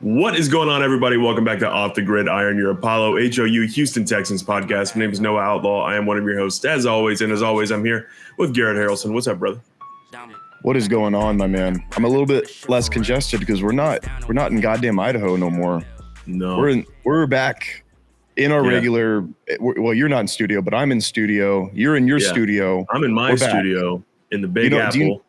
What is going on, everybody? Welcome back to Off the Gridiron, your Apollo HOU Houston Texans podcast. My name is Noah Outlaw. I am one of your hosts, as always. And as always, I'm here with Garrett Harrelson. What's up, brother? What is going on, my man? I'm a little bit less congested because we're not in goddamn Idaho no more. No, we're back in our regular. Well, you're not in studio, but I'm in studio. You're in your studio. I'm in my studio in the Big Apple.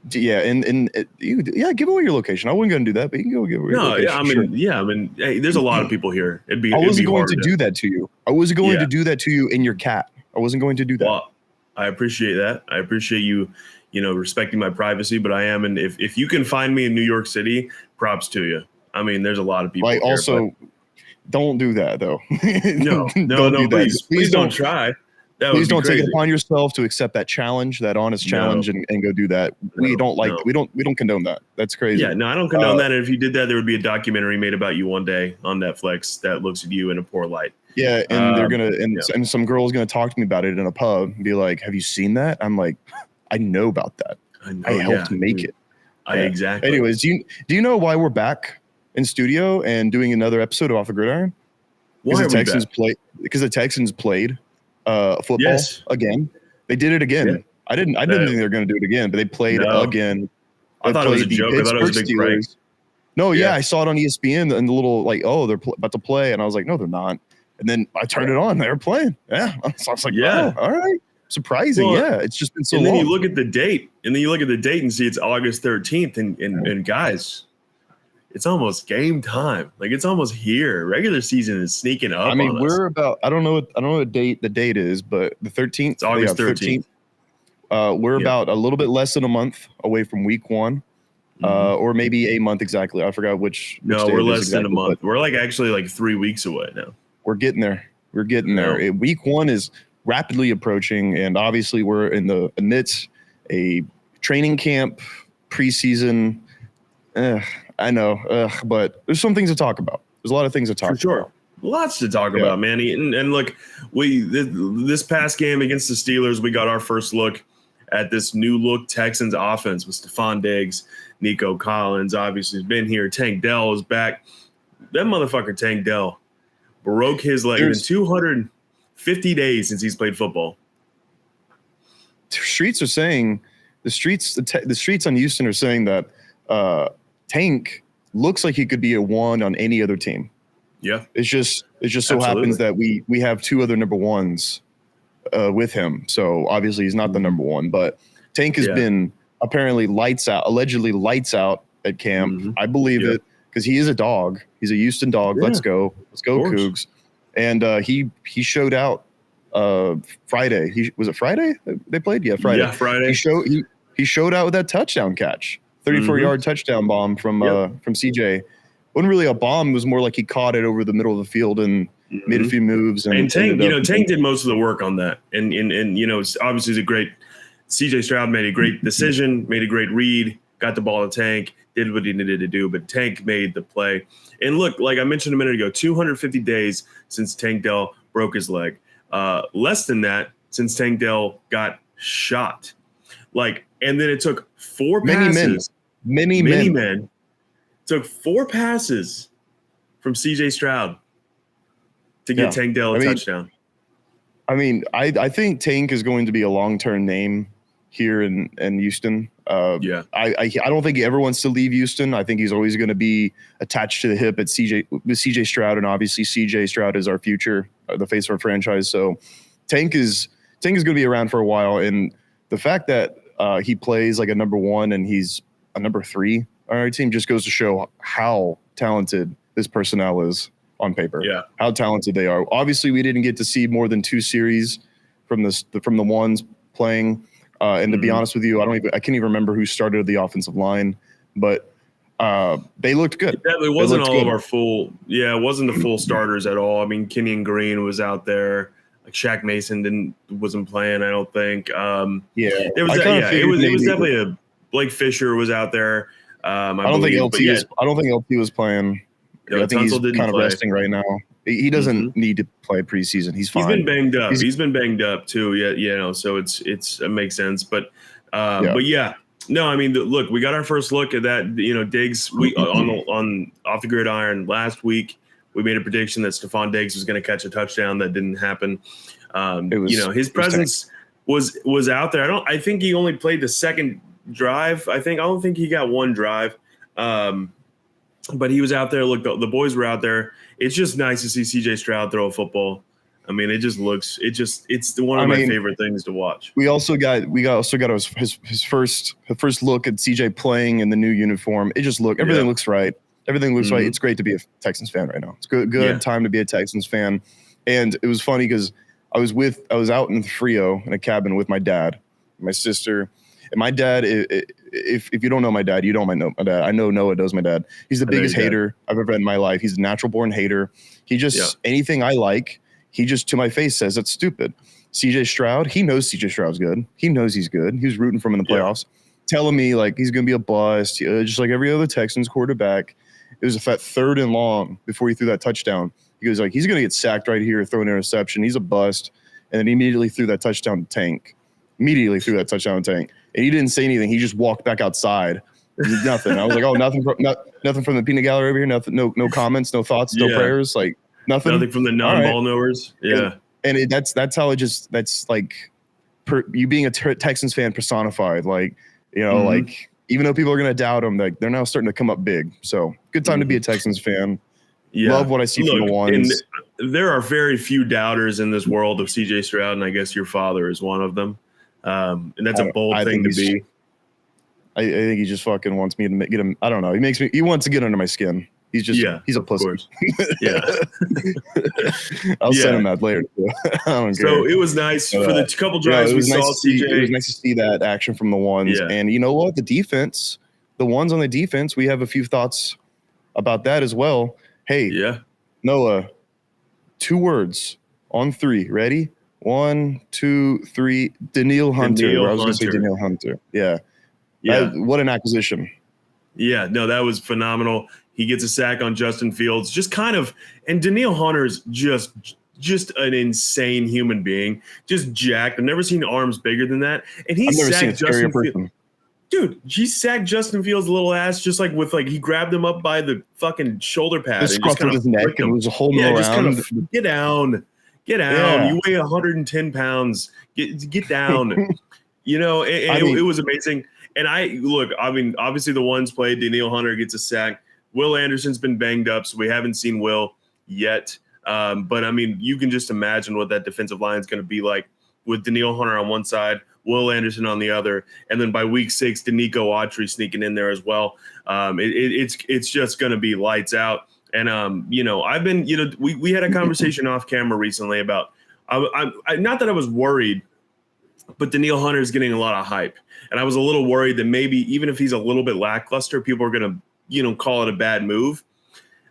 Give away your location. I wasn't gonna do that, but you can go give away your location. Hey, there's a lot of people here. I wasn't going to do that to you. I wasn't going to do that to you and your cat. I wasn't going to do that. Well, I appreciate that. I appreciate you, respecting my privacy, but I am. And if you can find me in New York City, props to you. I mean, there's a lot of people here. Also, don't do that though. No, please don't try. Please don't take it upon yourself to accept that challenge, that honest challenge, and go do that. We don't condone that. That's crazy. Yeah, no, I don't condone that. And if you did that, there would be a documentary made about you one day on Netflix that looks at you in a poor light. Yeah, and they're gonna and some girl's gonna talk to me about it in a pub and be like, "Have you seen that?" I'm like, "I know about that. I helped make it." Exactly. Anyways, do you know why we're back in studio and doing another episode of Off the Gridiron? Why are we back? Because the Texans played football again. They did it again. Yeah. I didn't think they were going to do it again, but they played again. I thought it was a joke. I thought it was a big prank. No, I saw it on ESPN and the little they're about to play, and I was like, no, they're not. And then I turned it on. They were playing. Yeah, so I was like, oh, all right, surprising. Well, it's just been so long. And then you look at the date, and see it's August 13th, and guys, it's almost game time. Like, it's almost here. Regular season is sneaking up. I mean, we're about. I don't know what date the date is, but the 13th. It's August 13th. We're about a little bit less than a month away from week one, or maybe a month exactly. I forgot which. No, we're less than a month. We're actually 3 weeks away now. We're getting there. There. Week one is rapidly approaching, and obviously we're in the amidst a training camp, preseason. I know, but there's some things to talk about. There's a lot of things to talk about. For sure. Lots to talk about, man. And look, this past game against the Steelers, we got our first look at this new look Texans offense with Stephon Diggs, Nico Collins, obviously has been here. Tank Dell is back. That motherfucker Tank Dell broke his leg in 250 days since he's played football. The streets on Houston are saying that Tank looks like he could be a one on any other team. Yeah. It just so happens that we have two other number ones with him. So obviously he's not the number one, but Tank has been apparently allegedly lights out at camp. Mm-hmm. I believe it because he is a dog. He's a Houston dog. Yeah. Let's go Cougs. And he showed out Friday. Was it Friday they played? Yeah, Friday. Yeah, Friday. He showed out with that touchdown catch. 34-yard touchdown bomb from CJ. Wasn't really a bomb. It was more like he caught it over the middle of the field and made a few moves. And Tank, Tank did most of the work on that. And obviously a great CJ Stroud made a great decision, made a great read, got the ball to Tank, did what he needed to do. But Tank made the play. And look, like I mentioned a minute ago, 250 days since Tank Dell broke his leg. Less than that since Tank Dell got shot. And then it took four passes. Many men. Took four passes from CJ Stroud to get Tank Dell a touchdown. I mean, I think Tank is going to be a long-term name here in Houston. I don't think he ever wants to leave Houston. I think he's always going to be attached to the hip with CJ Stroud, and obviously CJ Stroud is our future, the face of our franchise. So Tank is going to be around for a while, and the fact that he plays like a number one and he's a number three on our team just goes to show how talented this personnel is on paper. Yeah, how talented they are. Obviously, we didn't get to see more than two series from the ones playing. And to be honest with you, I can't even remember who started the offensive line, but they looked good. It definitely wasn't all of our full. Yeah, it wasn't the full starters at all. I mean, Kenyon Green was out there. Like Shaq Mason wasn't playing, I don't think. It was definitely a Blake Fisher was out there. I don't think LT was playing. I think he's kind of resting right now. He doesn't need to play preseason. He's fine. He's been banged up. He's been banged up too. Yeah, so it makes sense. But No, I mean, look, we got our first look at that. Diggs. We on off the gridiron last week. We made a prediction that Stephon Diggs was going to catch a touchdown. That didn't happen. His presence was out there. I think he only played the second drive. I don't think he got one drive. But he was out there. Look, the boys were out there. It's just nice to see CJ Stroud throw a football. I mean, it's one of my favorite things to watch. We also got his first look at CJ playing in the new uniform. It just everything looks right. Everything looks right. It's great to be a Texans fan right now. It's good time to be a Texans fan. And it was funny because I was out in Frio in a cabin with my dad, my sister, and my dad. If you don't know my dad, you don't know my dad. I know Noah knows my dad. He's the biggest hater I've ever had in my life. He's a natural born hater. He just anything I like. He just to my face says that's stupid. CJ Stroud, he knows CJ Stroud's good. He knows he's good. He was rooting for him in the playoffs, telling me like he's going to be a bust, just like every other Texans quarterback. It was that 3rd and long before he threw that touchdown. He goes like, he's going to get sacked right here, throw an interception. He's a bust. And then he immediately threw that touchdown to Tank. And he didn't say anything. He just walked back outside. Nothing. I was like, oh, nothing from the peanut gallery over here. Nothing. No comments, no thoughts, no prayers. Like, nothing from the non-ball knowers. Yeah. And that's how that's like you being a Texans fan personified. Like, like even though people are going to doubt them, like they're now starting to come up big. So good time to be a Texans fan. Yeah. Love what I see from the ones. There are very few douters in this world of CJ Stroud. And I guess your father is one of them. And that's a bold thing to be. I think he just fucking wants me to get him. I don't know. He wants to get under my skin. He's just he's a pussy. Yeah. I'll send him that later. So it was nice for the couple drives we saw CJ. It was nice to see that action from the ones. Yeah. And you know what? The ones on the defense, we have a few thoughts about that as well. Hey, Noah, 2 words on 3. Ready? 1, 2, 3. Danielle Hunter. I was going to say Danielle Hunter. Yeah. What an acquisition. Yeah, no, that was phenomenal. He gets a sack on Justin Fields. And Danielle Hunter's just an insane human being. Just jacked. I've never seen arms bigger than that. And he sacked Justin Fields. Dude, he sacked Justin Fields' little ass he grabbed him up by the fucking shoulder pad. Just scruffed his neck and was holding him around. Get down. Yeah. You weigh 110 pounds. Get down. It was amazing. And obviously the ones played. Danielle Hunter gets a sack. Will Anderson's been banged up, so we haven't seen Will yet. But you can just imagine what that defensive line is going to be like with Danielle Hunter on one side, Will Anderson on the other, and then by week 6, Danico Autry sneaking in there as well. It's just going to be lights out. And I've been we had a conversation off camera recently about not that I was worried, but Danielle Hunter is getting a lot of hype, and I was a little worried that maybe even if he's a little bit lackluster, people are going to call it a bad move.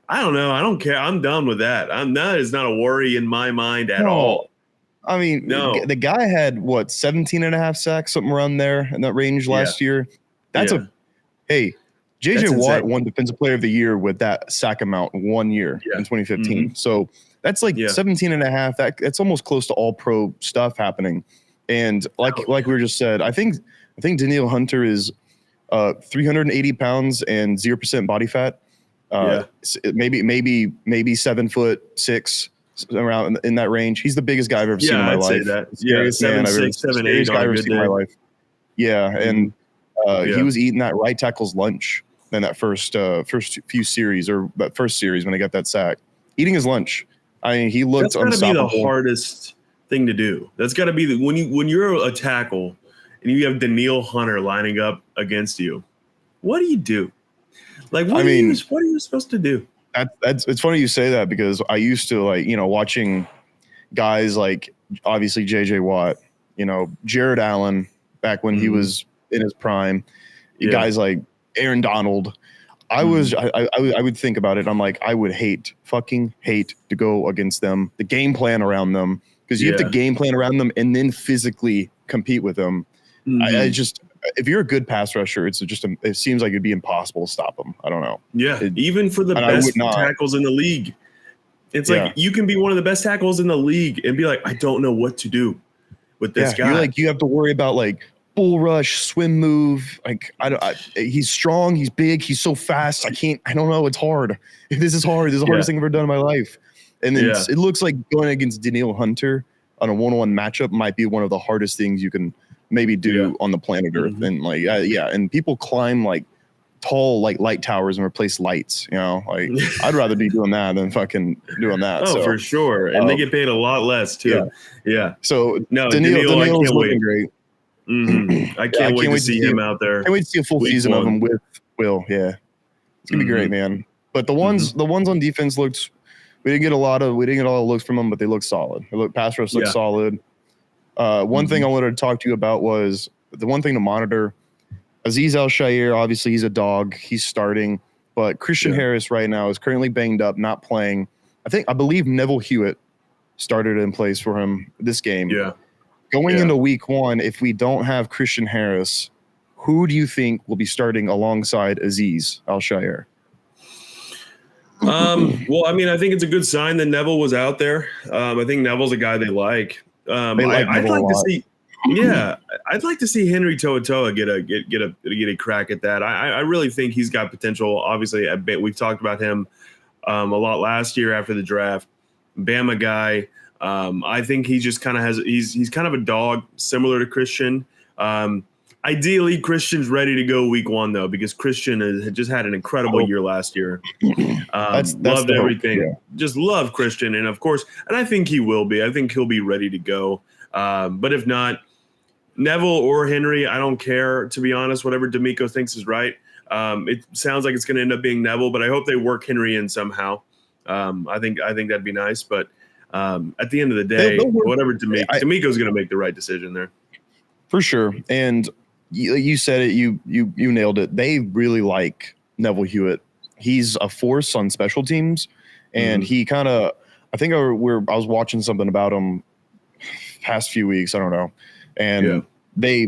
I don't know. I don't care. I'm done with that. That is not a worry in my mind at all. The guy had 17.5 sacks, something around there in that range last year. JJ Watt won Defensive Player of the Year with that sack amount 1 year in 2015. Mm-hmm. So that's 17.5. That's almost close to all pro stuff happening. And like we were just said, I think Danielle Hunter is 380 pounds and 0% body fat. Maybe 7'6", around in that range. He's the biggest guy I've ever seen in my life. Say that. 7'6", 7'8" guy I've ever seen in my life. Yeah, and he was eating that right tackle's lunch in that first few series, or that first series when he got that sack. Eating his lunch. He looked unstoppable. That's got to be the hardest thing to do. That's got to be when you're a tackle and you have Danielle Hunter lining up against you. What do you do? What are you supposed to do? It's funny you say that, because I used to watching guys like obviously JJ Watt, Jared Allen back when he was in his prime, guys like Aaron Donald. I would think about it. I'm like, I would fucking hate to go against them. The game plan around them, because you have to game plan around them and then physically compete with them. Mm-hmm. If you're a good pass rusher, it seems like it'd be impossible to stop them. I don't know. Yeah, even for the best tackles in the league, it's like you can be one of the best tackles in the league and be like, I don't know what to do with this guy. You have to worry about bull rush, swim move. Like he's strong, he's big, he's so fast. I don't know. It's hard. This is hard. This is the hardest thing I've ever done in my life. And then it looks like going against Daniil Hunter on a 1-on-1 matchup might be one of the hardest things you can maybe do on the planet Earth. And like, and people climb like tall like light towers and replace lights, you know, like I'd rather be doing that than fucking doing that. Oh, for sure. And they get paid a lot less too. Yeah. So no, Daniil is looking great. I can't wait to see him out there. Can't wait to see a full season of him with Will. Yeah. It's gonna be great, man. But the ones on defense looked, we didn't get a lot of looks from them, but they look solid. Pass rush looked solid. One thing I wanted to talk to you about was the one thing to monitor. Azeez Al-Shaair, obviously he's a dog. He's starting. But Christian Harris right now is currently banged up, not playing. I believe Neville Hewitt started in place for him this game. Yeah. Going into week 1, if we don't have Christian Harris, who do you think will be starting alongside Azeez Al-Shaair? Well, I mean, I think it's a good sign that Neville was out there. I think Neville's a guy they like. I'd like to see. Yeah, I'd like to see Henry To'oTo'o get a crack at that. I really think he's got potential. Obviously, we've talked about him a lot last year after the draft. Bama guy. I think he just kind of he's kind of a dog, similar to Christian. Ideally, Christian's ready to go week 1 though, because Christian had just had an incredible year last year. That's loved everything. Yeah. Just love Christian, and of course, and I think he will be. I think he'll be ready to go. But if not, Neville or Henry, I don't care, to be honest. Whatever D'Amico thinks is right. It sounds like it's going to end up being Neville, but I hope they work Henry in somehow. I think that'd be nice. But at the end of the day, whatever D'Amico's going to make the right decision there. For sure. And you said it. You nailed it. They really like Neville Hewitt. He's a force on special teams, and he kind of. I think I was watching something about him past few weeks. I don't know. And they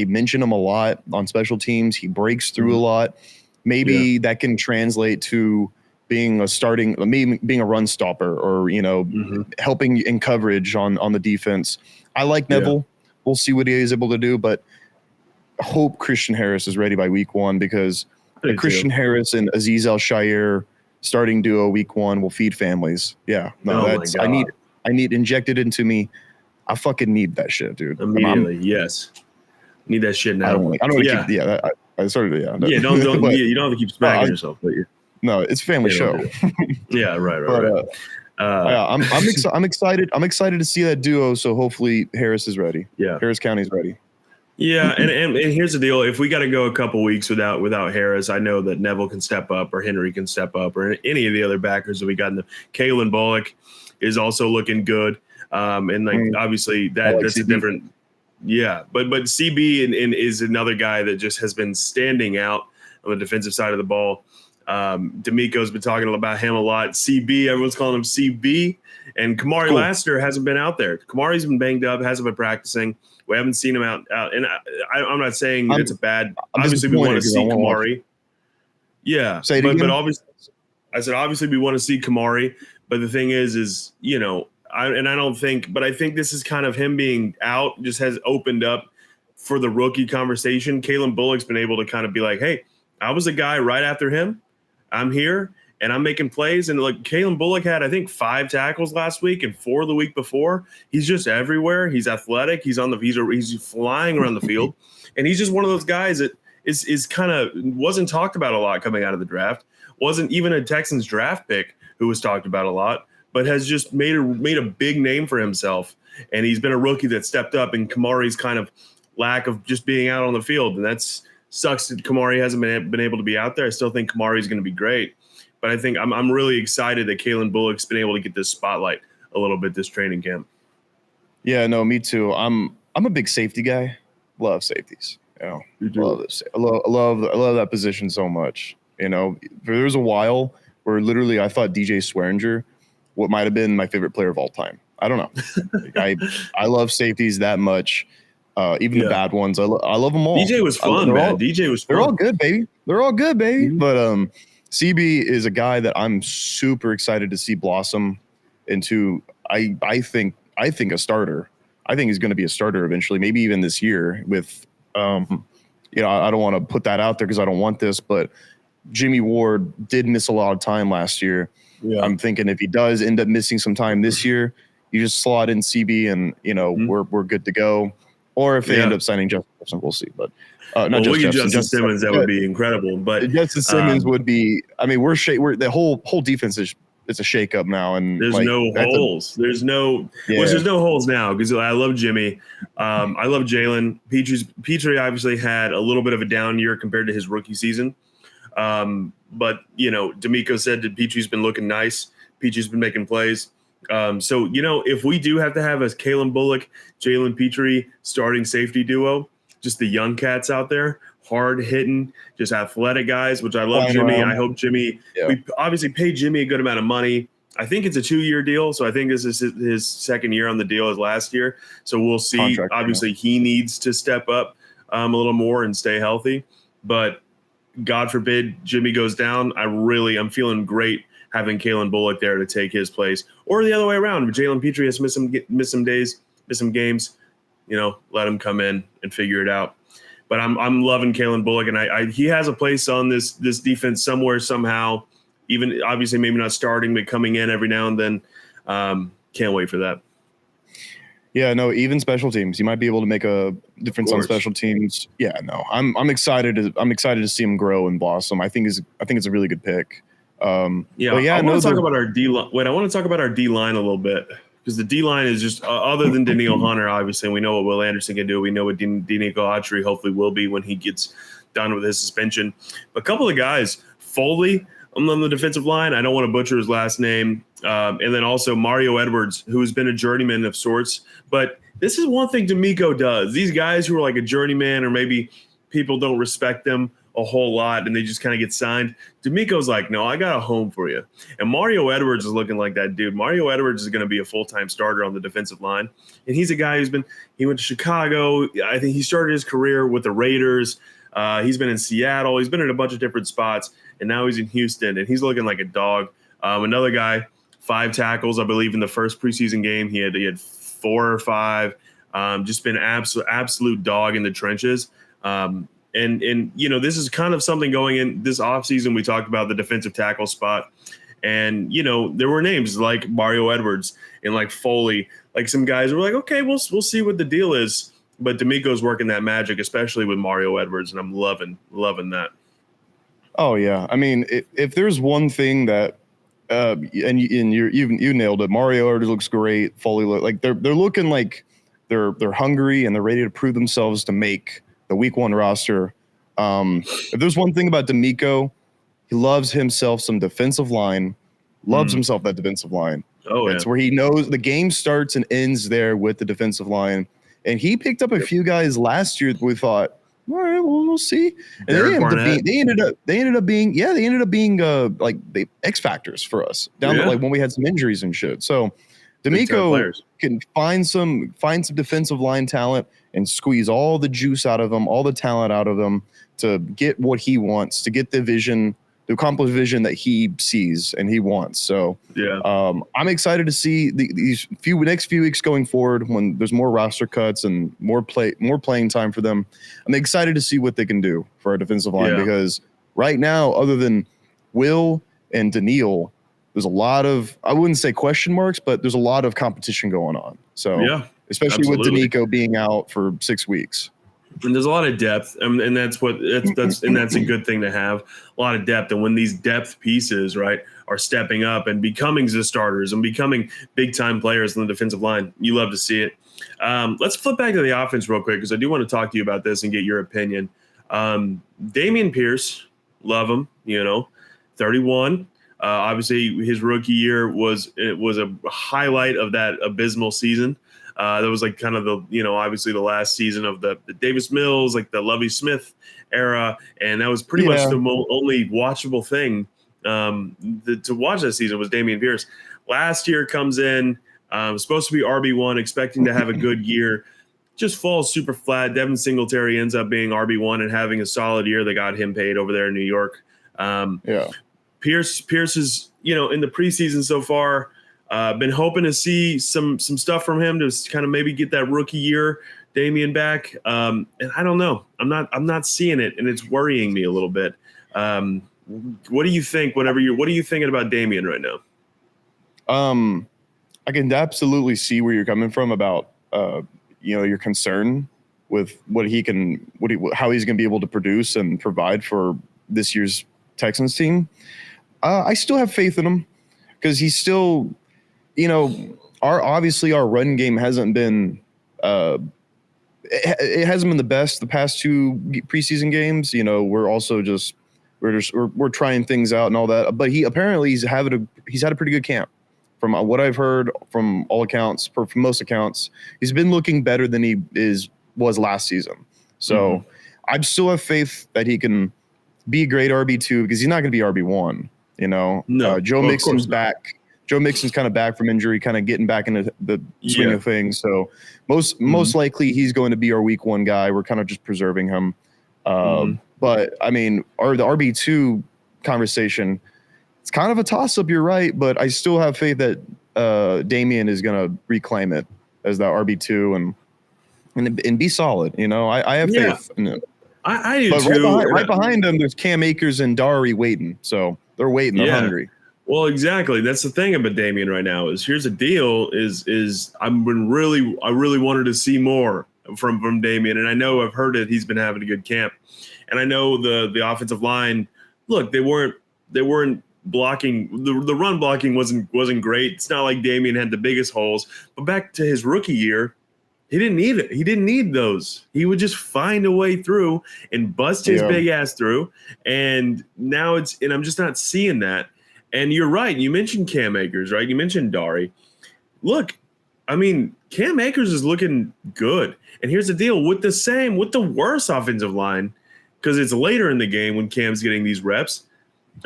mention him a lot on special teams. He breaks through a lot. Maybe that can translate to being a run stopper, or helping in coverage on the defense. I like Neville. We'll see what he is able to do, but I hope Christian Harris is ready by week 1, because Christian Harris and Azeez Al-Shaair starting duo week 1 will feed families. Yeah, no, I need injected into me. I fucking need that shit, dude. Immediately, yes. Need that shit now. I don't want to keep. Yeah, I started. Yeah. Yeah, don't. But, you don't have to keep smacking yourself, but no, it's a family show. Yeah, right. I'm excited. I'm excited to see that duo. So hopefully Harris is ready. Yeah, Harris County's ready. Yeah, and here's the deal: if we got to go a couple weeks without Harris, I know that Neville can step up, or Henry can step up, or any of the other backers that we got in the. Kalen Bullock is also looking good. And obviously that's CB. A different, but CB and is another guy that just has been standing out on the defensive side of the ball. D'Amico's been talking about him a lot. CB, everyone's calling him CB, and Kamari Lassiter hasn't been out there. Kamari's been banged up, hasn't been practicing. We haven't seen him out. And I'm not saying it's a bad. Obviously, we want to see Kamari. Yeah, but obviously, I said obviously we want to see Kamari. But the thing is I think this is kind of him being out just has opened up for the rookie conversation. Kalen Bullock's been able to kind of be like, hey, I was a guy right after him. I'm here and I'm making plays. And like Kalen Bullock had, I think, 5 tackles last week and 4 the week before. He's just everywhere. He's athletic. He's flying around the field. And he's just one of those guys that is kind of wasn't talked about a lot coming out of the draft. Wasn't even a Texans draft pick who was talked about a lot, but has just made a big name for himself. And he's been a rookie that stepped up, and Kamari's kind of lack of just being out on the field. And that's sucks that Kamari hasn't been able to be out there. I still think Kamari's going to be great, but I think I'm really excited that Kalen Bullock's been able to get this spotlight a little bit this training camp. Yeah, no, me too. I'm a big safety guy. Love safeties. Love this. I love that position so much. There was a while where literally I thought DJ Swearinger what might have been my favorite player of all time. I don't know. I love safeties that much. Even the bad ones. I love them all. DJ was fun, man. DJ was fun. They're all good, baby. Mm-hmm. But CB is a guy that I'm super excited to see blossom into. I think a starter. I think he's going to be a starter eventually, maybe even this year with, I don't want to put that out there because I don't want this, but Jimmy Ward did miss a lot of time last year. Yeah. I'm thinking if he does end up missing some time this year, you just slot in CB and, we're good to go. Or if they end up signing Justin Jefferson, we'll see. But not just Justin Simmons, that would be incredible. But Justin Simmons would be. I mean, we're the whole defense is a shakeup now, and there's no holes. There's no holes now because I love Jimmy. I love Jalen. Petrie obviously had a little bit of a down year compared to his rookie season. But D'Amico said that Petrie's been looking nice. Petrie's been making plays. So if we do have to have a Kalen Bullock, Jalen Petrie starting safety duo, just the young cats out there, hard hitting, just athletic guys, which I love Jimmy. I hope Jimmy, we obviously paid Jimmy a good amount of money. I think it's a 2-year deal. So I think this is his second year on the deal as last year. So we'll see. Contract, obviously he needs to step up a little more and stay healthy, but God forbid Jimmy goes down. I'm feeling great having Kalen Bullock there to take his place, or the other way around. If Jalen Petrie has missed some days, miss some games, let him come in and figure it out. But I'm loving Kalen Bullock, and he has a place on this defense somewhere, somehow. Even obviously maybe not starting, but coming in every now and then. Can't wait for that. Yeah, no, even special teams. You might be able to make a difference on special teams. Yeah, no, I'm excited to see him grow and blossom. I think it's a really good pick. I want to talk about our D line. I want to talk about our D line a little bit because the D line is just other than Daniil Hunter, obviously, and we know what Will Anderson can do. We know what Denico Autry hopefully will be when he gets done with his suspension. But a couple of guys, Foley on the defensive line. I don't want to butcher his last name, and then also Mario Edwards, who has been a journeyman of sorts. But this is one thing D'Amico does. These guys who are like a journeyman, or maybe people don't respect them a whole lot and they just kind of get signed. D'Amico's like, no, I got a home for you. And Mario Edwards is looking like that dude. Mario Edwards is going to be a full-time starter on the defensive line. And he's a guy he went to Chicago. I think he started his career with the Raiders. He's been in Seattle. He's been in a bunch of different spots. And now he's in Houston and he's looking like a dog. Another guy, 5 tackles, I believe in the first preseason game. He had 4 or 5, just been absolute dog in the trenches. And this is kind of something going in this offseason. We talked about the defensive tackle spot. And, there were names like Mario Edwards and like Foley, like some guys were like, okay, we'll see what the deal is. But D'Amico's working that magic, especially with Mario Edwards. And I'm loving that. Oh, yeah. I mean, if there's one thing that you nailed it. Mario Edwards looks great. Foley they're looking like they're hungry and they're ready to prove themselves to make the week 1 roster. If there's one thing about D'Amico, he loves himself some defensive line, himself that defensive line. Oh, it's where he knows the game starts and ends there with the defensive line. And he picked up a few guys last year that we thought, all right, well, we'll see. And they ended up being like the X factors for us when we had some injuries and shit. So D'Amico can find some defensive line talent and squeeze all the juice out of them, all the talent out of them to get what he wants, to get the vision, to accomplish vision that he sees and he wants. So I'm excited to see these next few weeks going forward when there's more roster cuts and more playing time for them. I'm excited to see what they can do for our defensive line because right now, other than Will and Daniil, there's a lot of, I wouldn't say question marks, but there's a lot of competition going on. So especially with D'Amico being out for 6 weeks. And there's a lot of depth, and that's a good thing to have, a lot of depth. And when these depth pieces, right, are stepping up and becoming the starters and becoming big time players on the defensive line, you love to see it. Let's flip back to the offense real quick because I do want to talk to you about this and get your opinion. Dameon Pierce, love him, 31. Obviously, his rookie year was a highlight of that abysmal season. That was like kind of obviously the last season of the Davis Mills, like the Lovie Smith era. And that was pretty much the only watchable thing to watch that season was Dameon Pierce. Last year comes in, supposed to be RB1, expecting to have a good year. Just falls super flat. Devin Singletary ends up being RB1 and having a solid year. They got him paid over there in New York. Pierce is, in the preseason so far, Been hoping to see some stuff from him to kind of maybe get that rookie year Damian back. And I don't know. I'm not seeing it, and it's worrying me a little bit. What do you think? What are you thinking about Damian right now? I can absolutely see where you're coming from about your concern with how he's going to be able to produce and provide for this year's Texans team. I still have faith in him because he's still, obviously our run game hasn't been it hasn't been the best the past 2 preseason games. We're also we're trying things out and all that. But he's had a pretty good camp. From what I've heard, from all accounts, from most accounts, he's been looking better than he was last season. So I still have faith that he can be a great RB2 because he's not going to be RB1. No, Joe Mixon's back. Joe Mixon's kind of back from injury, kind of getting back into the swing of things. So most likely he's going to be our week 1 guy. We're kind of just preserving him. But I mean, the RB2 conversation, it's kind of a toss-up, you're right, but I still have faith that Damian is going to reclaim it as that RB2 and be solid. I have faith in it. I do but too. Right behind him, there's Cam Akers and Dari waiting. So they're waiting. They're hungry. Well, exactly. That's the thing about Damian right now is here's the deal is I really wanted to see more from Damian. And I know I've heard it. He's been having a good camp. And I know the offensive line, look, they weren't blocking. The run blocking wasn't great. It's not like Damian had the biggest holes, but back to his rookie year, he didn't need it. He didn't need those. He would just find a way through and bust his big ass through. And now I'm just not seeing that. And you're right. You mentioned Cam Akers, right? You mentioned Dari. Look, I mean, Cam Akers is looking good. And here's the deal with the worse offensive line, because it's later in the game when Cam's getting these reps.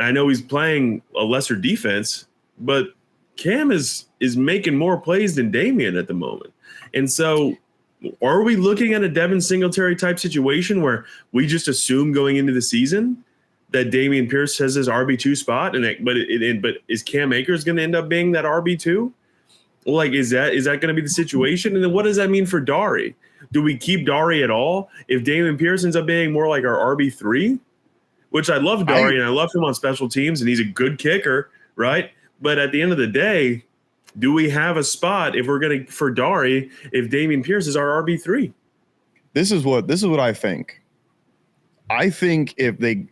I know he's playing a lesser defense, but Cam is making more plays than Damian at the moment. And so are we looking at a Devin Singletary type situation where we just assume going into the season that Dameon Pierce has his RB2 spot, but is Cam Akers going to end up being that RB2? Like, is that going to be the situation? And then what does that mean for Dari? Do we keep Dari at all if Dameon Pierce ends up being more like our RB3? Which I love Dari and I love him on special teams and he's a good kicker, right? But at the end of the day, do we have a spot for Dari if Dameon Pierce is our RB3? This is what I think. I think if they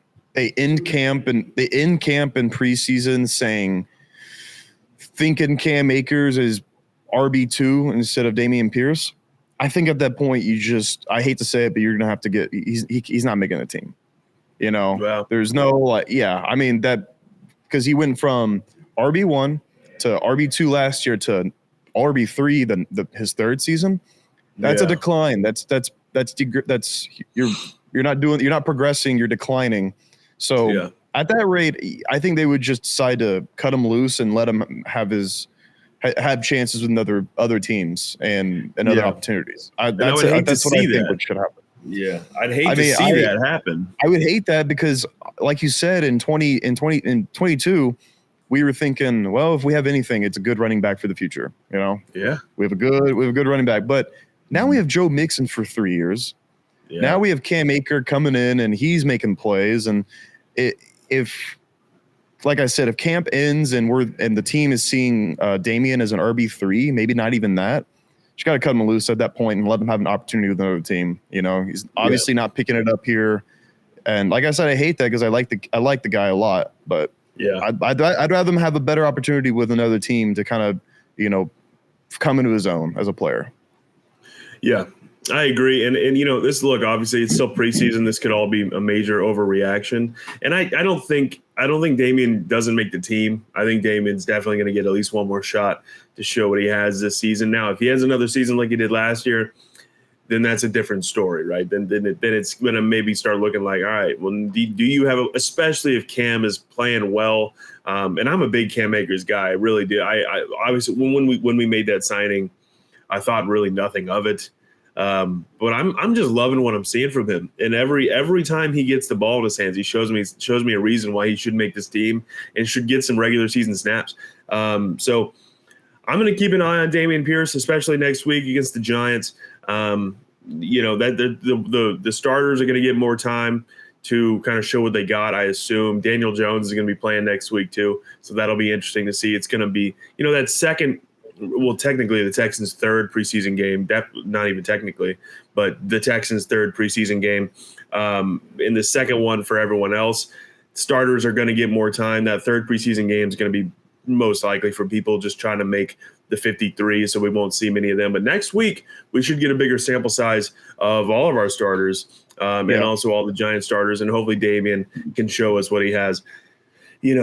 end camp in preseason thinking Cam Akers is RB2 instead of Dameon Pierce, I think at that point I hate to say it, but you're gonna have to he's not making a team. Wow. There's no I mean that because he went from RB1 to RB2 last year to RB3 his third season. That's a decline. You're not progressing, you're declining. So at that rate, I think they would just decide to cut him loose and let him have chances with other teams and other opportunities. That's what I think should happen. Yeah, I'd hate to see that happen. I would hate that because, like you said, in 22, we were thinking, well, if we have anything, it's a good running back for the future. Yeah, we have a good running back. But now we have Joe Mixon for 3 years. Yeah. Now we have Cam Akers coming in and he's making plays. And if camp ends and the team is seeing Damian as an RB3, maybe not even that, you got to cut him loose at that point and let him have an opportunity with another team. He's obviously not picking it up here. And like I said, I hate that because I like the guy a lot, but I'd rather him have a better opportunity with another team to kind of, come into his own as a player. Yeah, I agree. And this obviously it's still preseason. This could all be a major overreaction. And I don't think Damian doesn't make the team. I think Damian's definitely going to get at least one more shot to show what he has this season. Now, if he has another season like he did last year, then that's a different story, right? Then it's going to maybe start looking like, all right, well, do you have especially if Cam is playing well, and I'm a big Cam Akers guy. I really do. I obviously when we made that signing, I thought really nothing of it. But I'm just loving what I'm seeing from him. And every time he gets the ball in his hands, he shows me a reason why he should make this team and should get some regular season snaps. So I'm going to keep an eye on Dameon Pierce, especially next week against the Giants. That the starters are going to get more time to kind of show what they got, I assume. Daniel Jones is going to be playing next week too, so that'll be interesting to see. It's going to be, that second, well, technically the Texans' third preseason game, not even technically, but the Texans' third preseason game. In the second one for everyone else, starters are going to get more time. That third preseason game is going to be most likely for people just trying to make the 53, so we won't see many of them. But next week, we should get a bigger sample size of all of our starters and also all the Giant starters, and hopefully Dameon can show us what he has, in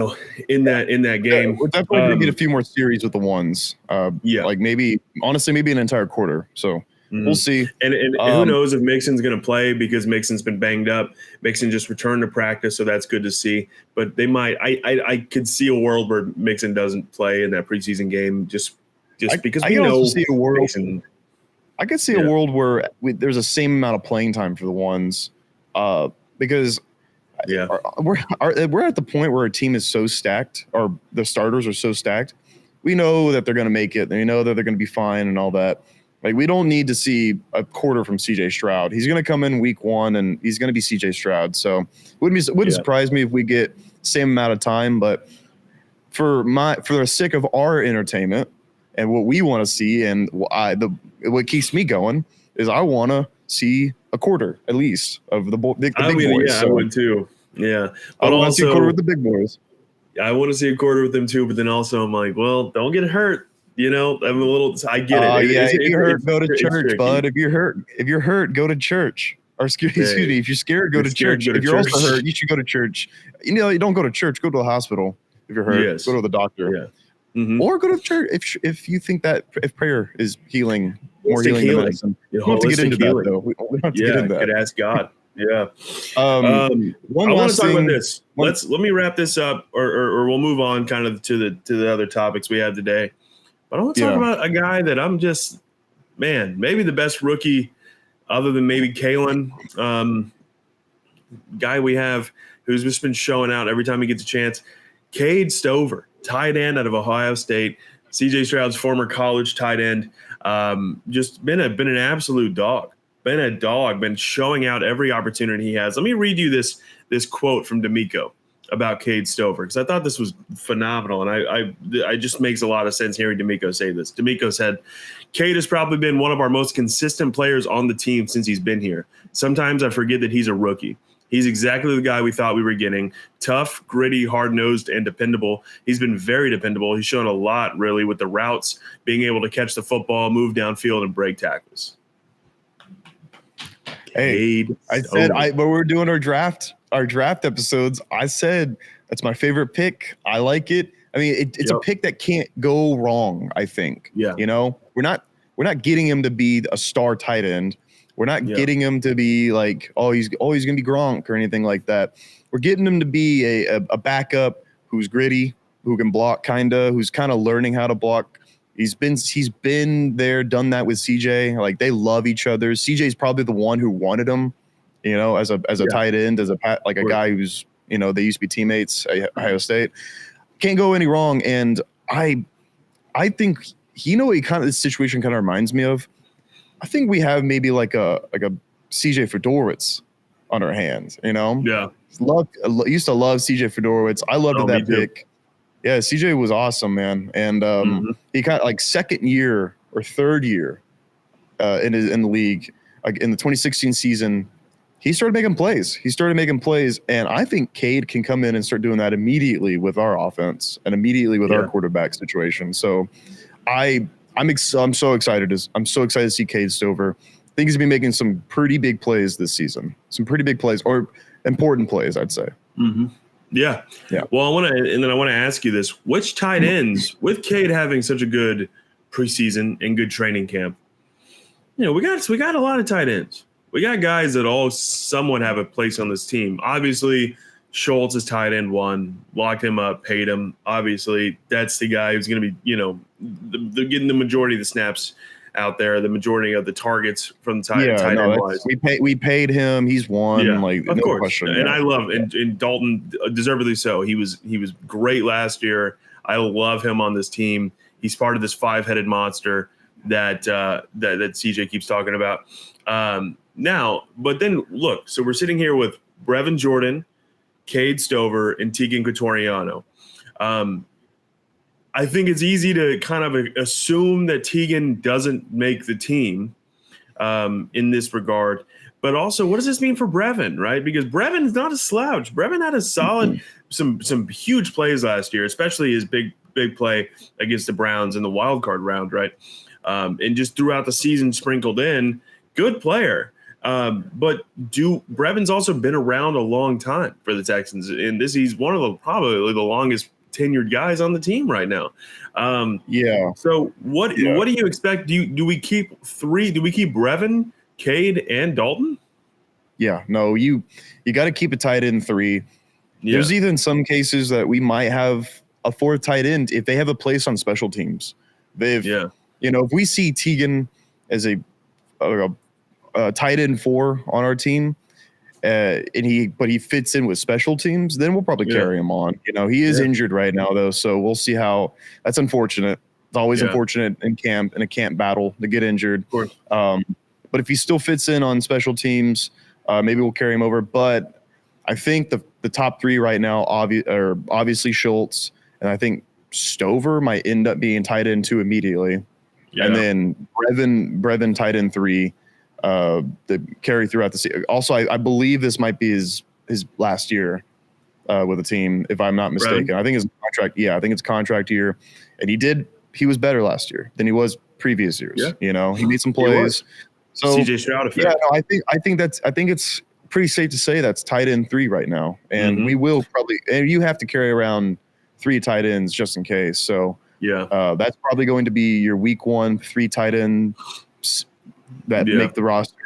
that game. We're definitely going to get a few more series with the ones. Like maybe an entire quarter. So we'll see. And who knows if Mixon's going to play, because Mixon's been banged up. Mixon just returned to practice, so that's good to see. But they might. I could see a world where Mixon doesn't play in that preseason game just because we know. See a world. Mixon, I could see a world where there's the same amount of playing time for the ones, because we're at the point where our team is so stacked, or the starters are so stacked. We know that they're going to make it. We know that they're going to be fine and all that. Like, we don't need to see a quarter from C.J. Stroud. He's going to come in week one, and he's going to be C.J. Stroud. So wouldn't surprise me if we get same amount of time. But for the sake of our entertainment and what we want to see, and what keeps me going is I want to see a quarter at least of the big boys. Yeah, I would too. Yeah, but I want to see a quarter with the big boys. I want to see a quarter with them too. But then also I'm like, well, don't get hurt. I'm a little. I get it. If you're hurt, go to church, bud. If you're hurt, go to church. Or excuse me, if you're scared, go to church. If you're also hurt, you should go to church. You don't go to church. Go to the hospital. If you're hurt, go to the doctor. Yeah. Mm-hmm. Or go to church if you think that if prayer is healing, more healing than medicine. We don't have to get into that though. We don't have to get into that. Could ask God. Yeah. I want to talk about this. Let me wrap this up, or we'll move on kind of to the other topics we have today. But I want to talk about a guy that I'm just, maybe the best rookie other than maybe Kalen, guy we have who's just been showing out every time he gets a chance. Cade Stover, tight end out of Ohio State, C.J. Stroud's former college tight end, just been an absolute dog. Been showing out every opportunity he has. Let me read you this quote from D'Amico about Cade Stover, because I thought this was phenomenal, and I just makes a lot of sense hearing D'Amico say this. D'Amico said, "Cade has probably been one of our most consistent players on the team since he's been here. Sometimes I forget that he's a rookie. He's exactly the guy we thought we were getting. Tough, gritty, hard-nosed, and dependable. He's been very dependable. He's shown a lot, really, with the routes, being able to catch the football, move downfield, and break tackles." Hey, I said when we were doing our draft episodes, I said that's my favorite pick. I like it. I mean, it's a pick that can't go wrong, I think. Yeah. We're not getting him to be a star tight end. We're not getting him to be like, he's going to be Gronk or anything like that. We're getting him to be a backup who's gritty, who can block who's kind of learning how to block. He's been there, done that with CJ. Like, they love each other. CJ's probably the one who wanted him, as a tight end, as a guy who's, they used to be teammates at Ohio State. Can't go any wrong. And I think what this situation kind of reminds me of. I think we have maybe like a CJ Fedorowicz on our hands. Yeah. Used to love CJ Fedorowicz. I loved that pick. Yeah, CJ was awesome, man. And he got like second year or third year in the league, like in the 2016 season. He started making plays. And I think Cade can come in and start doing that immediately with our offense and immediately with our quarterback situation. So I'm so excited. I'm so excited to see Cade Stover. I think he's going to be making some pretty big plays this season. Some pretty big plays, or important plays, I'd say. Mm-hmm. Yeah. Well, I want to ask you this: which tight ends, with Cade having such a good preseason and good training camp, we got a lot of tight ends. We got guys that all somewhat have a place on this team. Obviously, Schultz is tight end one, locked him up, paid him. Obviously, that's the guy who's going to be, getting the majority of the snaps out there, the majority of the targets from tight end wise. We paid him. He's won. Of course. Question. And I love and Dalton, deservedly so. He was great last year. I love him on this team. He's part of this 5-headed monster that CJ keeps talking about. Now, but then look, so we're sitting here with Brevin Jordan, Cade Stover, and Tegan Quitoriano. I think it's easy to kind of assume that Tegan doesn't make the team in this regard. But also, what does this mean for Brevin, right? Because Brevin's not a slouch. Brevin had a solid, some huge plays last year, especially his big play against the Browns in the wild card round, right? And just throughout the season sprinkled in, good player. But Brevin's also been around a long time for the Texans, and he's one of probably the longest tenured guys on the team right now. So what do you expect? Do we keep three? Do we keep Brevin, Cade, and Dalton? Yeah, no, you got to keep a tight end 3. Yeah. There's even some cases that we might have a 4th tight end if they have a place on special teams. If we see Tegan as a tight end 4 on our team, and he fits in with special teams, then we'll probably carry him on. He is injured right now though, so we'll see how. That's unfortunate. It's always unfortunate in a camp battle to get injured. Of course. But if he still fits in on special teams, maybe we'll carry him over. But I think the top 3 right now are obviously Schultz, and I think Stover might end up being tight end 2 immediately. Yeah. And then Brevin tight end 3, the carry throughout the season. Also, I believe this might be his last year with the team, if I'm not mistaken. Brevin? I think his contract. Yeah, I think it's contract year, and he was better last year than he was previous years. Yeah. He made some plays. So CJ Stroud effect. Yeah, no, I think it's pretty safe to say that's tight end 3 right now, and we will probably. And you have to carry around 3 tight ends just in case. So that's probably going to be your week 1 3 tight ends that make the roster.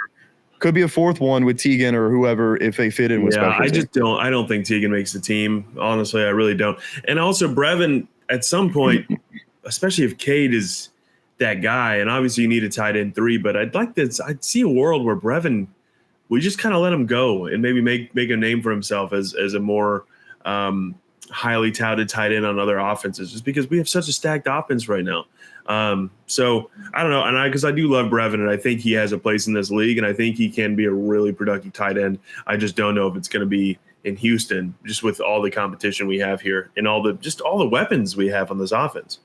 Could be a 4th one with Tegan or whoever if they fit in with special teams. I don't think Tegan makes the team. Honestly, I really don't. And also Brevin at some point, especially if Cade is that guy, and obviously you need a tight end 3, but I'd see a world where Brevin, we just kind of let him go and maybe make a name for himself as a more highly touted tight end on other offenses, just because we have such a stacked offense right now. So I don't know. And because I do love Brevin, and I think he has a place in this league, and I think he can be a really productive tight end. I just don't know if it's going to be in Houston, just with all the competition we have here and all the weapons we have on this offense.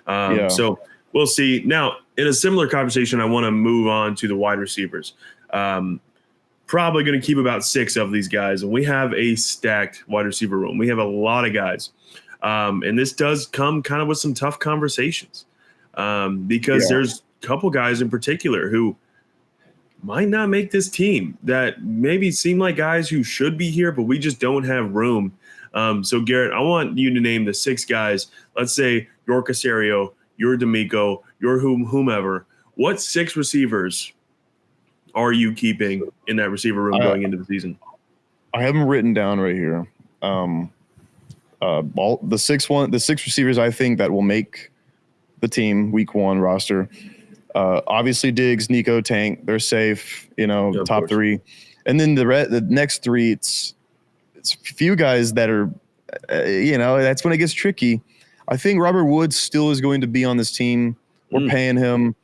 So we'll see. Now, in a similar conversation, I want to move on to the wide receivers. Probably going to keep about 6 of these guys, and we have a stacked wide receiver room. We have a lot of guys. And this does come kind of with some tough conversations because there's a couple guys in particular who might not make this team that maybe seem like guys who should be here, but we just don't have room. So, Garrett, I want you to name the 6 guys. Let's say your Casario, your D'Amico, your whomever. What 6 receivers are you keeping in that receiver room going into the season? I have them written down right here. The 6 receivers I think that will make the team week 1 roster. Obviously Diggs, Nico, Tank, they're safe, top 3. And then the next 3, it's a few guys that are, that's when it gets tricky. I think Robert Woods still is going to be on this team. We're paying him.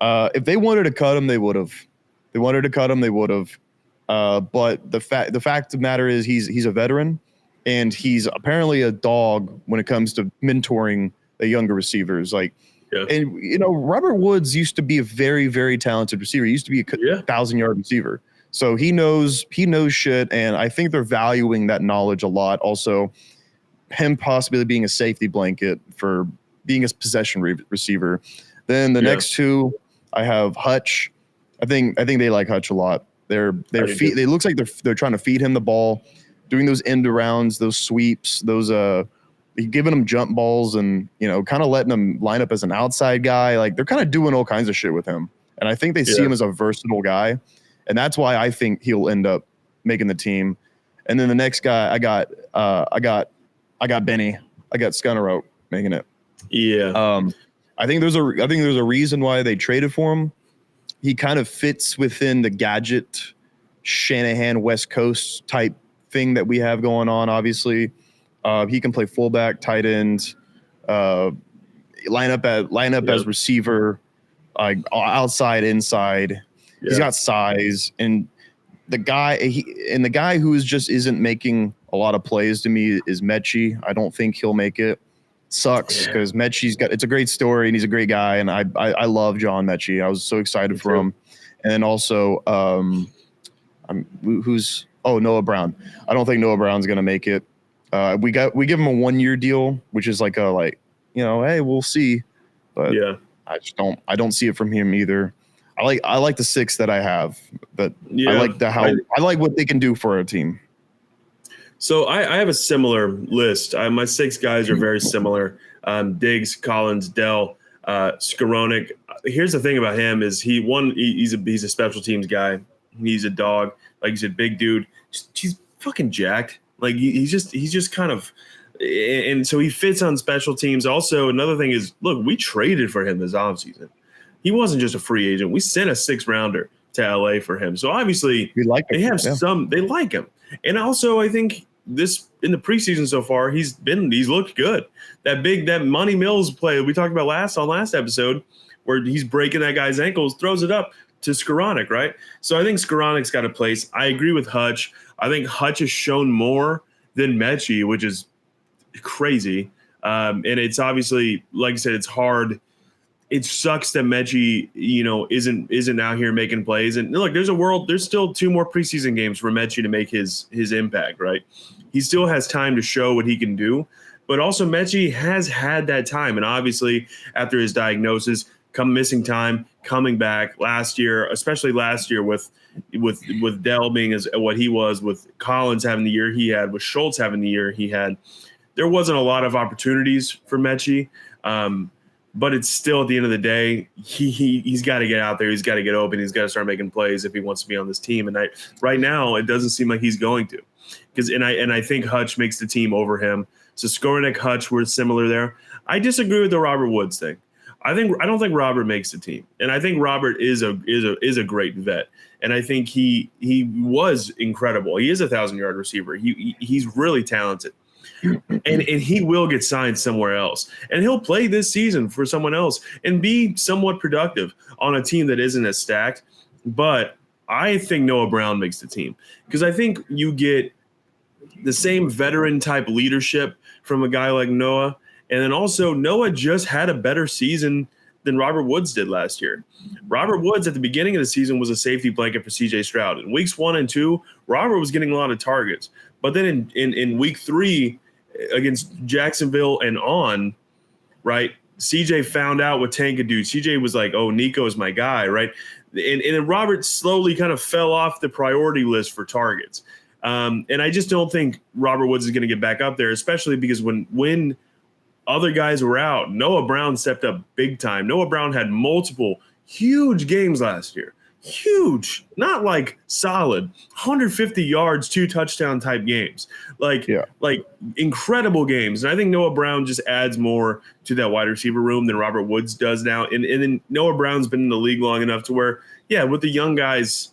If they wanted to cut him, they would have. But the fact of the matter is he's a veteran, and he's apparently a dog when it comes to mentoring the younger receivers. And Robert Woods used to be a very, very talented receiver. He used to be a 1,000-yard receiver. So he knows shit, and I think they're valuing that knowledge a lot. Also, him possibly being a safety blanket for being a possession receiver. Then the next 2, I have Hutch. I think they like Hutch a lot. It looks like they're trying to feed him the ball, doing those end arounds, those sweeps, those giving him jump balls, and kind of letting him line up as an outside guy. Like, they're kind of doing all kinds of shit with him, and I think they see him as a versatile guy, and that's why I think he'll end up making the team. And then the next guy I got Benny. I got Skunnerope making it. Yeah. I think there's a reason why they traded for him. He kind of fits within the gadget Shanahan West Coast type thing that we have going on. Obviously, he can play fullback, tight end. line up as receiver, like outside, inside. Yeah. He's got size, and the guy who isn't making a lot of plays to me is Mechie. I don't think he'll make it. Sucks because it's a great story and he's a great guy, and I love John Mechie. I was so excited for him. And then also Noah Brown. I don't think Noah Brown's gonna make it. We give him a 1-year deal, which is like hey, we'll see. But I don't see it from him either. I like the 6 that I have, but I like what they can do for a team. So I have a similar list. My 6 guys are very similar. Diggs, Collins, Dell, Skowronek. Here's the thing about him is he's a special teams guy. He's a dog. Like you said, big dude. He's fucking jacked. Like he's just kind of, and so he fits on special teams. Also, another thing is, look, we traded for him this offseason. He wasn't just a free agent. We sent a 6th rounder to LA for him. So obviously they like him. And also I think this in the preseason so far, he's looked good. That Monty Mills play we talked about last episode where he's breaking that guy's ankles, throws it up to Skowronek, right? So I think Skowronek's got a place. I agree with Hutch. I think Hutch has shown more than Mechie, which is crazy. And it's obviously, like I said, it's hard. It sucks that Mechie, isn't out here making plays. And look, there's still 2 more preseason games for Mechie to make his impact, right? He still has time to show what he can do. But also Mechie has had that time. And obviously after his diagnosis, missing time, coming back last year, especially last year with Dell being as what he was, with Collins having the year he had, with Schultz having the year he had, there wasn't a lot of opportunities for Mechie. But it's still, at the end of the day, he's got to get out there. He's got to get open. He's got to start making plays if he wants to be on this team. And right now, it doesn't seem like he's going to. I think Hutch makes the team over him. So Skowronek, Hutch were similar there. I disagree with the Robert Woods thing. I don't think Robert makes the team, and I think Robert is a great vet, and I think he was incredible. He is a 1,000-yard receiver. He's really talented. And he will get signed somewhere else. And he'll play this season for someone else and be somewhat productive on a team that isn't as stacked. But I think Noah Brown makes the team because I think you get the same veteran type leadership from a guy like Noah. And then also Noah just had a better season than Robert Woods did last year. Robert Woods at the beginning of the season was a safety blanket for CJ Stroud. In weeks 1 and 2, Robert was getting a lot of targets. But then in week 3, against Jacksonville and on, right, CJ found out what Tank could do. CJ was like, oh, Nico is my guy, right? And then Robert slowly kind of fell off the priority list for targets. And I just don't think Robert Woods is going to get back up there, especially because when other guys were out, Noah Brown stepped up big time. Noah Brown had multiple huge games last year. Huge, not like solid, 150 yards, 2 touchdown type games, like incredible games. And I think Noah Brown just adds more to that wide receiver room than Robert Woods does now. And then Noah Brown's been in the league long enough to where, with the young guys,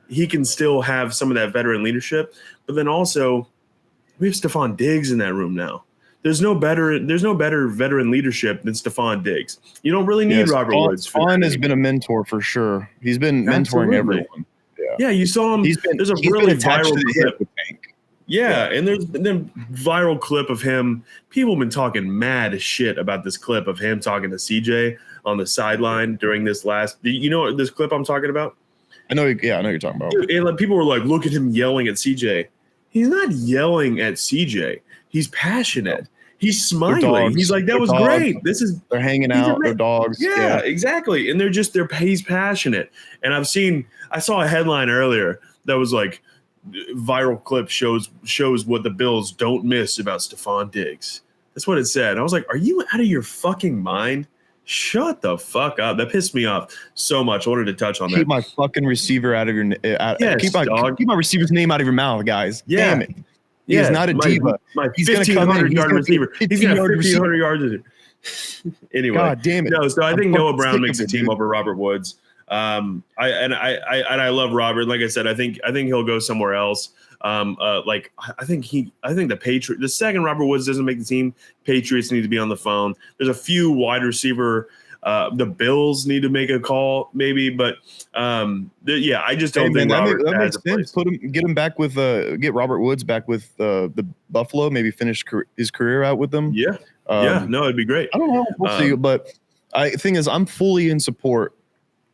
he can still have some of that veteran leadership. But then also, we have Stephon Diggs in that room now. There's no better veteran leadership than Stephon Diggs. You don't really need Robert Woods. Stephon has been a mentor for sure. He's been mentoring everyone. Yeah, you saw him. There's a really viral clip. And there's been a viral clip of him. People have been talking mad shit about this clip of him talking to CJ on the sideline during this last. You know this clip I'm talking about? I know you're talking about. And people were like, look at him yelling at CJ. He's not yelling at CJ. He's passionate. He's smiling. He's like, that was great. They're hanging out. They're dogs. Yeah, exactly. And he's passionate. And I saw a headline earlier that was like, viral clip shows what the Bills don't miss about Stephon Diggs. That's what it said. I was like, are you out of your fucking mind? Shut the fuck up. That pissed me off so much. I wanted to touch on that. Keep my fucking receiver out of your keep my receiver's name out of your mouth, guys. Yeah. Damn it. He's not a diva. He's 1,500-yard receiver. He's got 1,500 yards. Anyway. God damn it. No, so I think Noah Brown makes the team over Robert Woods. I love Robert. Like I said, I think he'll go somewhere else. I think the second Robert Woods doesn't make the team, Patriots need to be on the phone. There's a few wide receiver. The Bills need to make a call, maybe, but I just don't think that makes sense. Get him back with get Robert Woods back with the Buffalo. Maybe finish his career out with them. Yeah, no, it'd be great. I don't know. We'll see. But thing is, I'm fully in support.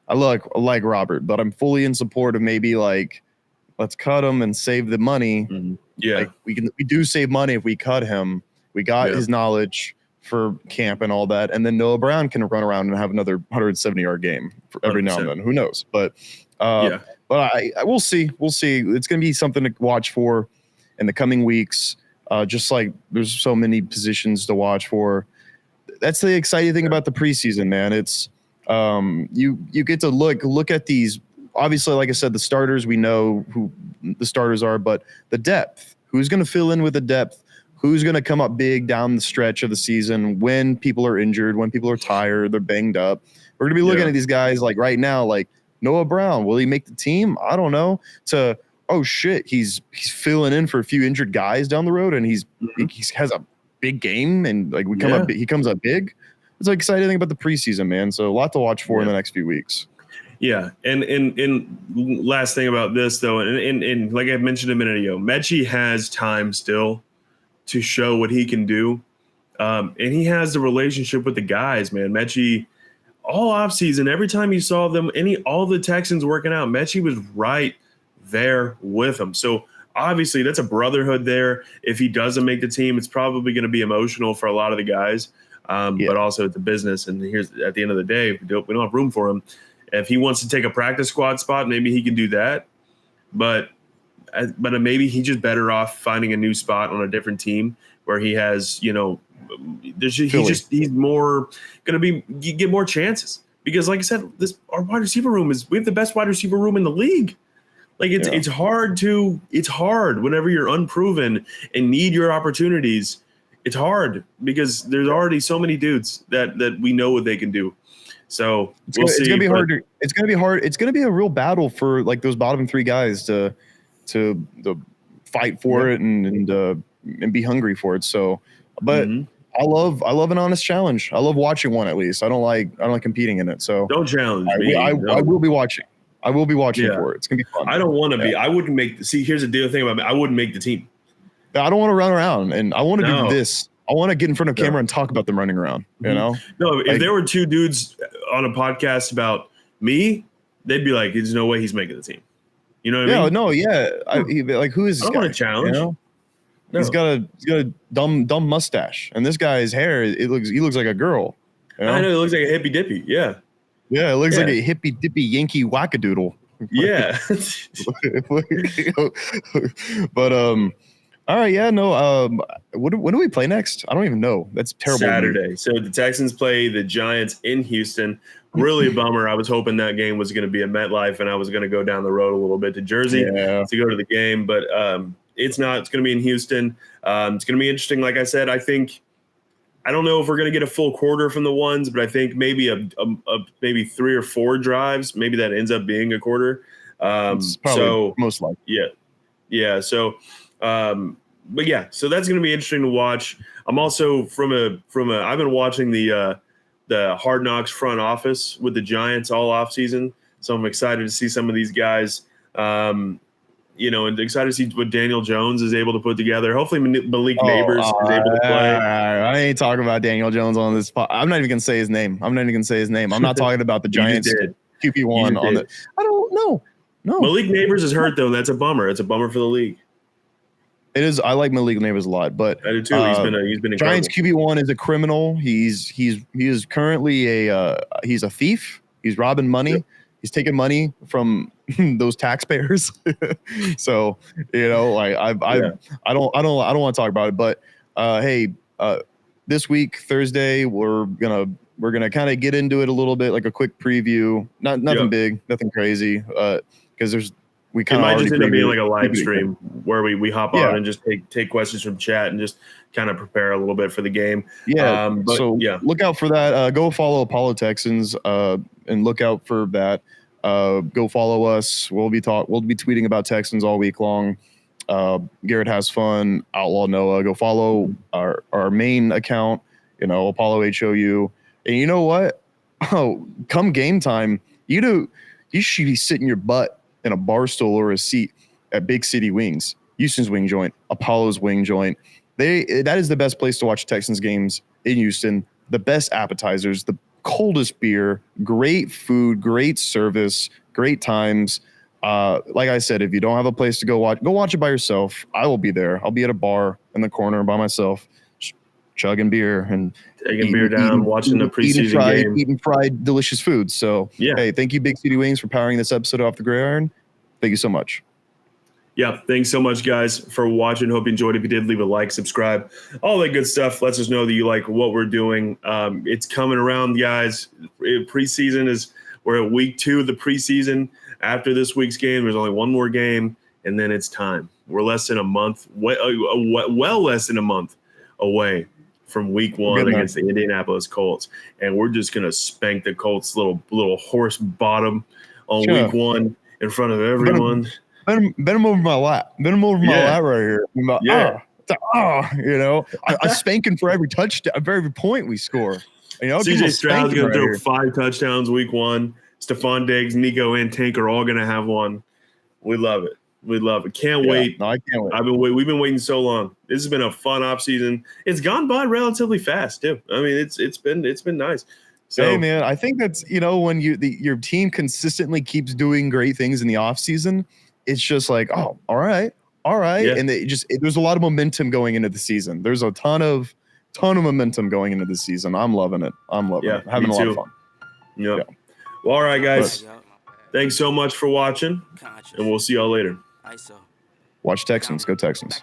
I like Robert, but I'm fully in support of maybe let's cut him and save the money. Mm-hmm. Yeah, we do save money if we cut him. We got his knowledge for camp and all that, and then Noah Brown can run around and have another 170-yard game for every 100%. Now and then. Who knows? But we'll see. We'll see. It's going to be something to watch for in the coming weeks. Just like there's so many positions to watch for. That's the exciting thing about the preseason, man. It's you get to look at these. Obviously, like I said, the starters, we know who the starters are, but the depth. Who's going to fill in with the depth? Who's going to come up big down the stretch of the season when people are injured, when people are tired, they're banged up? We're going to be looking at these guys like right now, like Noah Brown. Will he make the team? I don't know. Oh shit, he's filling in for a few injured guys down the road, and he has a big game, and he comes up big. It's an exciting thing about the preseason, man. So a lot to watch for in the next few weeks. Yeah, and last thing about this though, and like I mentioned a minute ago, Mechie has time still to show what he can do. And he has the relationship with the guys, man. Mechie, all offseason, every time you saw them, all the Texans working out, Mechie was right there with them. So obviously that's a brotherhood there. If he doesn't make the team, it's probably going to be emotional for a lot of the guys. But also it's a business. And here's at the end of the day, we don't have room for him. If he wants to take a practice squad spot, maybe he can do that. But maybe he's just better off finding a new spot on a different team where he has, he's more going to get more chances. Because like I said, our wide receiver room we have the best wide receiver room in the league. Like it's hard whenever you're unproven and need your opportunities. It's hard because there's already so many dudes that we know what they can do. So we'll see. It's gonna be hard. It's gonna be hard. It's gonna be a real battle for like those bottom three guys to fight for it and be hungry for it. So, but I love an honest challenge. I love watching one at least. I don't like competing in it. So don't challenge me. I will be watching. I will be watching for it. It's gonna be fun. I don't want to be. I wouldn't make. See, here's the deal thing about me. I wouldn't make the team. I don't want to run around, and I want to do this. I want to get in front of camera and talk about them running around. You know? No, if there were two dudes on a podcast about me, they'd be like, "There's no way he's making the team." You know what I mean? No, yeah. Who is this guy? I don't want to challenge. You know? No. He's got a dumb mustache, and this guy's hair. He looks like a girl. You know? I know it looks like a hippy dippy. Yeah. Yeah, it looks like a hippy dippy Yankee wackadoodle. Yeah. But all right, yeah, no. When do we play next? I don't even know. That's terrible. Saturday. So the Texans play the Giants in Houston. Really a bummer. I was hoping that game was going to be at MetLife, and I was going to go down the road a little bit to Jersey to go to the game, but it's not. It's going to be in Houston. It's going to be interesting. Like I said, I don't know if we're going to get a full quarter from the ones, but I think maybe maybe 3 or 4 drives. Maybe that ends up being a quarter. So most likely. Yeah. So, but yeah, so that's going to be interesting to watch. I'm also I've been watching the Hard Knocks front office with the Giants all off season. So I'm excited to see some of these guys. And excited to see what Daniel Jones is able to put together. Hopefully Malik Neighbors is able to play. I ain't talking about Daniel Jones on this spot. I'm not even going to say his name. I'm not talking about the Giants QP1 on the – I don't know. No. Malik Neighbors is hurt, though, and that's a bummer. It's a bummer for the league. It is. I like Malik Neighbors a lot, but I do too. He's been incredible. Giants QB1 is a criminal. He is currently he's a thief. He's robbing money. Yep. He's taking money from those taxpayers. So I don't want to talk about it. But hey, this week Thursday we're gonna kind of get into it a little bit, like a quick preview. Nothing big, nothing crazy. Because we kind of might just end up being like a live stream where we hop on and just take questions from chat and just kind of prepare a little bit for the game. Yeah. Look out for that. Go follow Apollo Texans and look out for that. Go follow us. We'll be tweeting about Texans all week long. Garrett Has Fun, Outlaw Noah. Go follow our main account, Apollo HOU. And you know what? Oh, come game time, you should be sitting your butt in a bar stool or a seat at Big City Wings, Houston's wing joint, Apollo's wing joint. That is the best place to watch Texans games in Houston. The best appetizers, the coldest beer, great food, great service, great times. Like I said, if you don't have a place to go watch it by yourself. I will be there. I'll be at a bar in the corner by myself, chugging beer and taking beer down, watching the preseason game, eating fried, delicious food. So, hey, thank you, Big City Wings, for powering this episode off the Gridiron. Thank you so much. Yeah, thanks so much, guys, for watching. Hope you enjoyed. If you did, leave a like, subscribe, all that good stuff. Lets us know that you like what we're doing. It's coming around, guys. Preseason we're at week 2 of the preseason. After this week's game, there's only one more game, and then it's time. We're less than a month, well less than a month away from week 1 against the Indianapolis Colts, and we're just gonna spank the Colts little horse bottom on week 1 in front of everyone. Bend him over my lap. Bend him over my lap right here. I spanking for every touchdown, for every point we score. CJ Stroud's gonna throw 5 touchdowns week 1. Stephon Diggs, Nico, and Tank are all gonna have one. We love it. We love it. Can't wait. No, I can't wait. We've been waiting so long. This has been a fun off season. It's gone by relatively fast too. I mean, it's been nice. So, hey man, I think that's when your team consistently keeps doing great things in the off season, it's just like, oh, all right, yeah. And there's a lot of momentum going into the season. There's a ton of momentum going into the season. I'm loving it. I'm having a lot of fun. Yep. Yeah. Well, all right, guys. Thanks so much for watching, and we'll see y'all later. Watch Texans. Go Texans.